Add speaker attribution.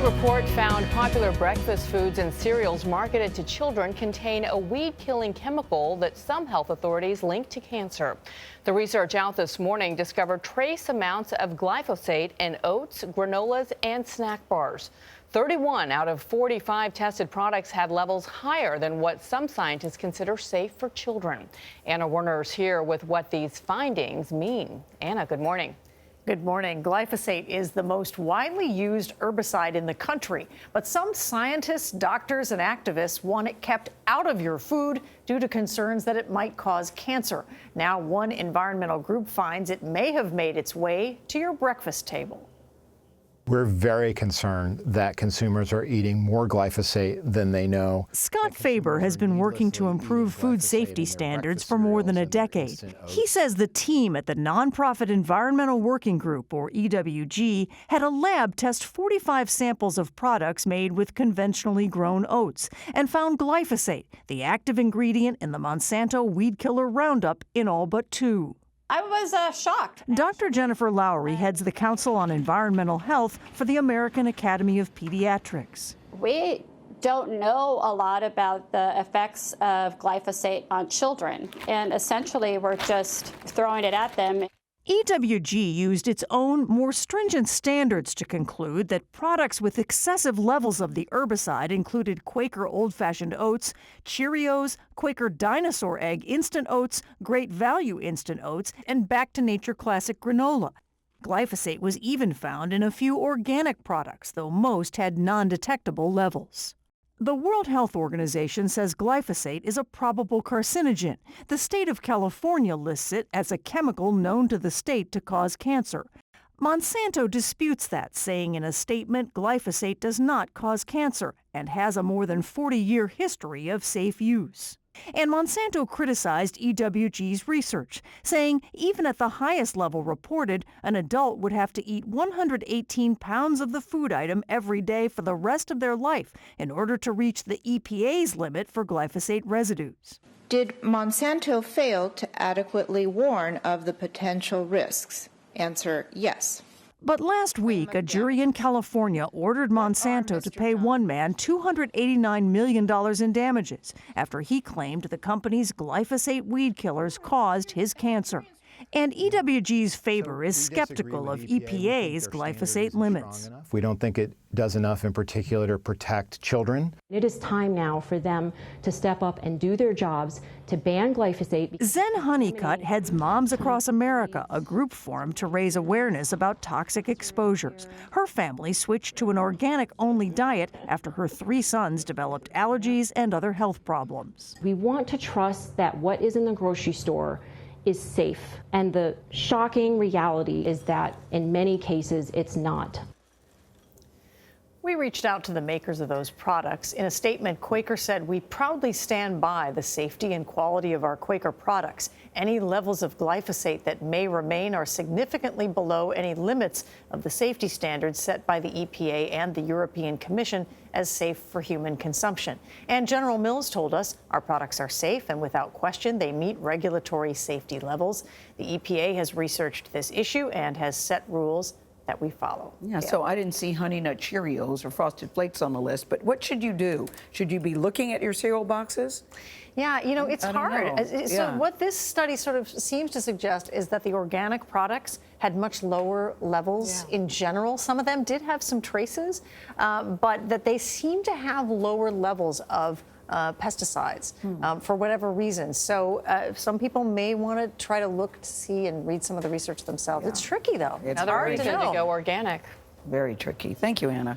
Speaker 1: report found popular breakfast foods and cereals marketed to children contain a weed-killing chemical that some health authorities link to cancer. The research out this morning discovered trace amounts of glyphosate in oats, granolas, and snack bars. 31 out of 45 tested products had levels higher than what some scientists consider safe for children. Anna Werner is here with what these findings mean. Anna, good morning.
Speaker 2: Good morning. Glyphosate is the most widely used herbicide in the country, but some scientists, doctors, and activists want it kept out of your food due to concerns that it might cause cancer. Now, one environmental group finds it may have made its way to your breakfast table.
Speaker 3: We're very concerned that consumers are eating more glyphosate than they know.
Speaker 4: Scott Faber has been working to improve food safety standards for more than a decade. He says the team at the nonprofit Environmental Working Group, or EWG, had a lab test 45 samples of products made with conventionally grown oats and found glyphosate, the active ingredient in the Monsanto weed killer Roundup, in all but 2.
Speaker 5: I was shocked.
Speaker 4: Dr. Jennifer Lowry heads the Council on Environmental Health for the American Academy of Pediatrics.
Speaker 5: We don't know a lot about the effects of glyphosate on children, and essentially we're just throwing it at them.
Speaker 4: EWG used its own, more stringent standards to conclude that products with excessive levels of the herbicide included Quaker old-fashioned oats, Cheerios, Quaker dinosaur egg instant oats, Great Value instant oats, and Back to Nature classic granola. Glyphosate was even found in a few organic products, though most had non-detectable levels. The World Health Organization says glyphosate is a probable carcinogen. The state of California lists it as a chemical known to the state to cause cancer. Monsanto disputes that, saying in a statement glyphosate does not cause cancer and has a more than 40-year history of safe use. And Monsanto criticized EWG's research, saying even at the highest level reported, an adult would have to eat 118 pounds of the food item every day for the rest of their life in order to reach the EPA's limit for glyphosate residues.
Speaker 6: Did Monsanto fail to adequately warn of the potential risks? Answer, yes.
Speaker 4: But last week, a jury in California ordered Monsanto to pay one man $289 million in damages after he claimed the company's glyphosate weed killers caused his cancer. And EWG's Faber is skeptical of EPA's glyphosate limits.
Speaker 3: We don't think it does enough in particular to protect children.
Speaker 7: It is time now for them to step up and do their jobs to ban glyphosate.
Speaker 4: Zen Honeycutt heads Moms Across America, a group formed to raise awareness about toxic exposures. Her family switched to an organic-only diet after her 3 sons developed allergies and other health problems.
Speaker 7: We want to trust that what is in the grocery store is safe. And the shocking reality is that in many cases it's not.
Speaker 2: We reached out to the makers of those products. In a statement, Quaker said, "We proudly stand by the safety and quality of our Quaker products. Any levels of glyphosate that may remain are significantly below any limits of the safety standards set by the EPA and the European Commission as safe for human consumption." And General Mills told us our products are safe and without question they meet regulatory safety levels. The EPA has researched this issue and has set rules that we follow.
Speaker 8: Yeah, so I didn't see Honey Nut Cheerios or Frosted Flakes on the list, but what should you do? Should you be looking at your cereal boxes?
Speaker 2: Yeah, you know, it's hard.
Speaker 8: Know.
Speaker 2: So what this study sort of seems to suggest is that the organic products had much lower levels in general. Some of them did have some traces, but that they seem to have lower levels of pesticides for whatever reason. So some people may want to try to look to see and read some of the research themselves. It's tricky, though.
Speaker 8: It's
Speaker 1: hard to go organic.
Speaker 8: Very tricky. Thank you, Anna.